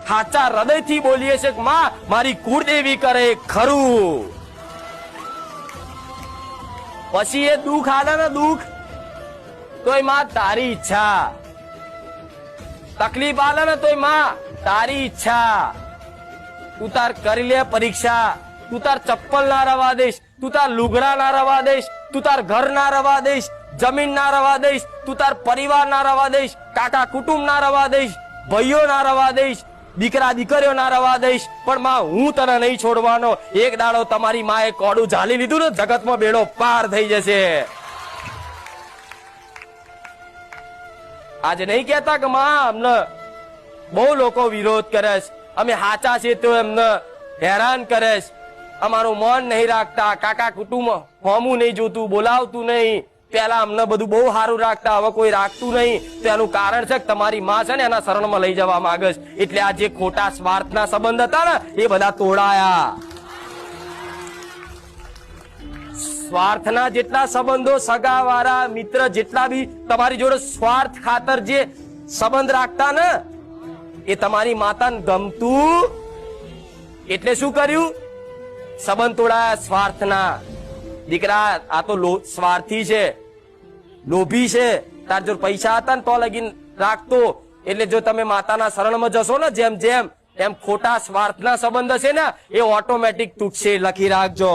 સાચા હૃદયથી બોલીએ છીએ કે માં મારી કુળદેવી કરે ખરું. પછી એ દુઃખ આલે ને દુઃખ તોય માં તારી ઈચ્છા, તકલીફ આલે ને તોય માં તારી ઈચ્છા. તું તાર કરી લે પરીક્ષા, તું તાર ચપ્પલ ના રવા દઈશ, તું તાર લુગડા ના રવા દઈશ, તું તાર ઘર ના રવા દઈશ, જમીન ના રવા દઈશ, તું તાર પરિવાર ના રવા દઈશ, કાકા કુટુંબ ના રવા દઈશ, ભાઈઓ ના રવા દઈશ, દીકરા દીકરીઓ ના રવા દઈશ, પણ માં હું તને નહીં છોડવાનો. એક દાડો તમારી માએ કોડું ઝાલી લીધું ને જગતમાં બેડો પાર થઈ જશે. આજે નહીં કેતા કે માં અમને બહુ લોકો વિરોધ કરે છે, અમે હાચા છે તો એમને હેરાન કરે છે, અમારું મન નહીં રાખતા, કાકા કુટુંબ હોમું નહીં જોતું, બોલાવતું નહીં, પેલા અમને બધું બહુ સારું રાખતા, હવે કોઈ રાખતું નહીં. તો એનું કારણ છે કે તમારી માં છે ને એના શરણમાં લઈ જવા માંગે છે. એટલે આ જે ખોટા સ્વાર્થના સંબંધ હતા ને એ બધા તોડાયા. સ્વાર્થના જેટલા સંબંધો, સગાવાળા મિત્ર જેટલા બી તમારી જોડે સ્વાર્થ ખાતર જે સંબંધ રાખતા ને એ તમારી માતાને ગમતું એટલે શું કર્યું? સંબંધ તોડાયા સ્વાર્થના. દીકરા આ તો સ્વાર્થી છે, લોભી છે, તાર જો પૈસા હતા ને તો લગીન રાખતો. એટલે જો તમે માતાના શરણમાં જશો ને જેમ જેમ એમ ખોટા સ્વાર્થના સંબંધ છે ને એ ઓટોમેટિક તૂટશે. લખી રાખજો.